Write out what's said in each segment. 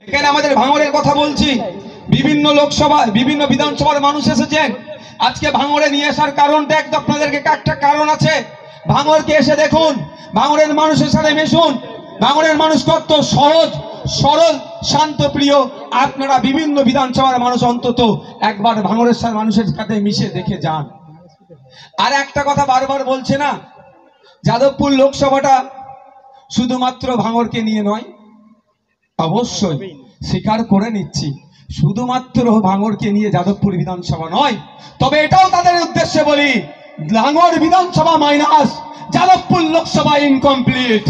এখানে আমাদের ভাঙড়ের কথা বলছি। বিভিন্ন লোকসভা বিভিন্ন বিধানসভার মানুষ এসেছেন। আজকে ভাঙড়ে নিয়ে আসার কারণটা একদম আপনাদেরকে একটা কারণ আছে। ভাঙড়কে এসে দেখুন, ভাঙড়ের মানুষের সাথে মিশুন। ভাঙড়ের মানুষ কত সহজ সরল শান্ত প্রিয়। আপনারা বিভিন্ন বিধানসভার মানুষ অন্তত একবার ভাঙড়ের মানুষের সাথে মিশে দেখে যান। আর একটা কথা বারবার বলছে না, যাদবপুর লোকসভাটা শুধুমাত্র ভাঙড়কে নিয়ে নয়। অবশ্যই স্বীকার করে নিচ্ছি, শুধুমাত্র ভাঙড়কে নিয়ে যাদবপুর বিধানসভা নয়। তবে এটাও তাদের উদ্দেশ্যে বলি, ভাঙড় বিধানসভা মাইনাস যাদবপুর লোকসভা ইনকমপ্লিট।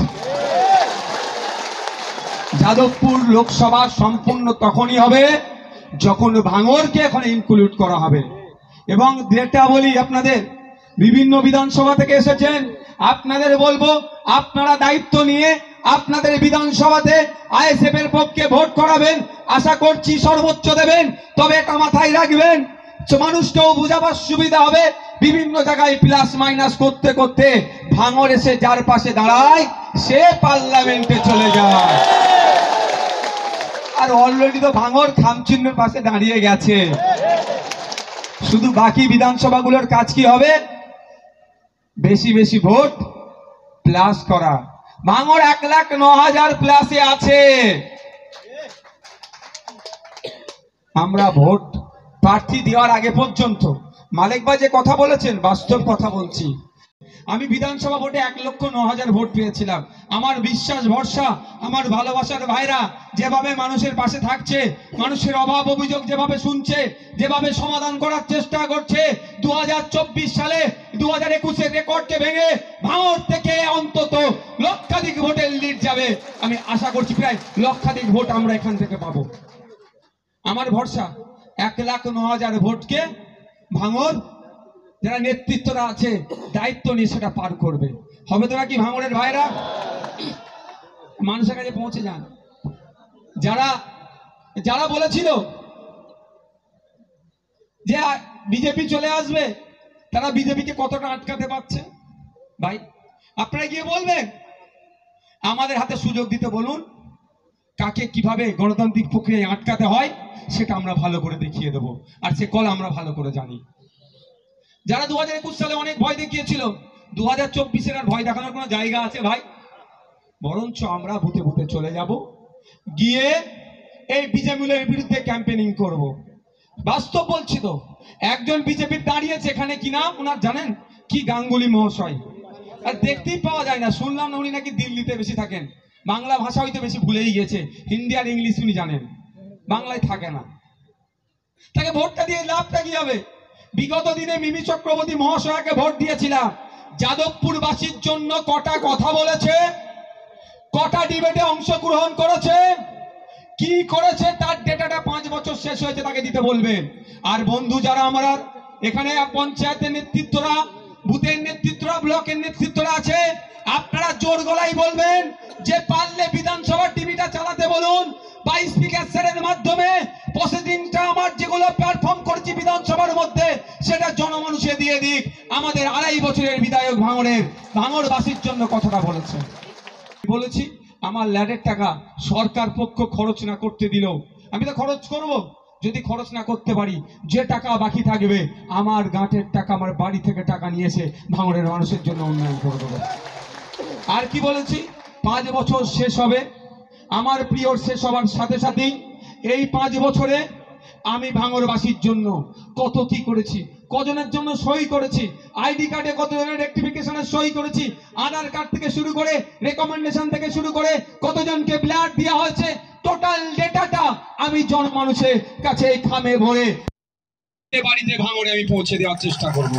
যাদবপুর লোকসভা সম্পূর্ণ তখনই হবে যখন ভাঙড়কে এখানে ইনক্লুড করা হবে। এবং যেটা বলি, আপনাদের বিভিন্ন বিধানসভা থেকে এসেছেন, আপনাদের বলবো আপনারা দায়িত্ব নিয়ে আপনাদের বিধানসভাতে আইএসএফ এর পক্ষে ভোট করাবেন। আশা করছি সর্বোচ্চ দেবেন। তবে এটা মাথায় রাখবেন, মানুষকেও বোঝাবার সুবিধা হবে। বিভিন্ন জায়গায় প্লাস মাইনাস করতে করতে ভাঙড় এসে যার পাশে দাঁড়ায় সে পার্লামেন্টে চলে যায়। আর অলরেডি তো ভাঙড় খামচিহ্নের পাশে দাঁড়িয়ে গেছে। শুধু বাকি বিধানসভাগুলোর কাজ কি হবে? বেশি বেশি ভোট প্লাস করা। ভাঙড় 1,09,000 প্লাসে আছে। আমরা ভোট প্রার্থী দেওয়ার আগে পর্যন্ত মালিক ভাই যে কথা বলেছেন, বাস্তব কথা বলছি। আমি বিধানসভা ভোটে 1,09,000 ভোট পেয়েছিলাম। আমার বিশ্বাস ভরসা, আমার ভালোবাসার ভাইরা যেভাবে মানুষের পাশে থাকছে, মানুষের অভাব অভিযোগ যেভাবে শুনছে, যেভাবে সমাধান করার চেষ্টা করছে, 2024 সালে 2021-এর রেকর্ডকে ভেঙে ভাঙড় থেকে অন্তত লক্ষাধিক ভোটের লিড যাবে। আমি আশা করছি প্রায় লক্ষাধিক ভোট আমরা এখান থেকে পাবো। আমার ভরসা 1,09,000 ভোটকে ভাঙড় যারা নেতৃত্বরা আছে দায়িত্ব নিয়ে সেটা পার করবে। হবে তো নাকি ভাঙড়ের ভাইরা? মানুষের কাছে পৌঁছে যান। যারা যারা বলেছিল যে বিজেপি চলে আসবে, তারা বিজেপিকে কতটা আটকাতে পারছে ভাই? আপনারা গিয়ে বলবেন, আমাদের হাতে সুযোগ দিতে বলুন। কাকে কিভাবে গণতান্ত্রিক প্রক্রিয়ায় আটকাতে হয় সেটা আমরা ভালো করে দেখিয়ে দেবো। আর সে কল আমরা ভালো করে জানি। যারা 2021 সালে অনেক ভয় দেখিয়েছিল, 2024-এর আর ভয় দেখানোর কোনো জায়গা আছে ভাই? বরঞ্চ আমরা বুথে বুথে চলে যাব, গিয়ে এই বিজেপির বিরুদ্ধে ক্যাম্পেনিং করব। বাস্তব বলছি তো, একজন বিজেপির দাঁড়িয়েছে এখানে, কি নাম ওনার জানেন? কি গাঙ্গুলি মহাশয়। আর দেখতেই পাওয়া যায় না। শুনলাম না উনি নাকি দিল্লিতে বেশি থাকেন। বাংলা ভাষা হয়তো বেশি ভুলেই গিয়েছে, হিন্দি আর ইংলিশ উনি জানেন, বাংলায় থাকে না। তাকে ভোটটা দিয়ে লাভটা কি হবে? বিগত দিনে মিমি চক্রবর্তী মহাশয়কে ভোট দিয়েছিলাম। যাদবপুরবাসীর জন্য কটা কথা বলেছে, কটা ডিবেটে অংশগ্রহণ করেছে, কি করেছে তার ডেটাটা 5 বছর শেষ হয়েছে তাকে দিতে বলবেন। আর বন্ধু যারা আমরা এখানে পঞ্চায়েতের নেতৃত্বরা, বুথের নেতৃত্বরা, ব্লকের নেতৃত্বরা আছে, আপনারা জোর গলায় বলবেন যে পারলে বিধানসভার টিভিটা চালাতে বলুন, বা স্পিকার স্যারের মাধ্যমে প্রসিডিংটা আমার যেগুলো পারফর্ম করেছি বিধানসভার মধ্যে সেটা জনমানুষে দিয়ে দিক। আমাদের 2.5 বছরের বিধায়ক ভাঙড়বাসীর জন্য কথাটা বলেছি। আমার ল্যাডের টাকা সরকার পক্ষ খরচ না করতে দিলেও আমি তো খরচ করব। যদি খরচ না করতে পারি, যে টাকা বাকি থাকবে আমার গাঁটের টাকা, আমার বাড়ি থেকে টাকা নিয়ে এসে ভাঙড়ের মানুষের জন্য উন্নয়ন করে দেবো। আর কি বলেছি, 5 বছর শেষ হবে। আমার প্রিয় শেষ হবার সাথে সাথেই এই 5 বছরে আমি ভাঙড়বাসীর জন্য কত কি করেছি, কজনের জন্য সই করেছি, আইডি কার্ডে কতজনের রেক্টিফিকেশনের সই করেছি, আধার কার্ড থেকে শুরু করে রেকমেন্ডেশন থেকে শুরু করে কতজনকে ব্লাড দেওয়া হয়েছে, টোটাল ডেটাটা আমি জনমানুষের কাছে এই খামে ভরে বাড়িতে ভাঙড়ে আমি পৌঁছে দেওয়ার চেষ্টা করব।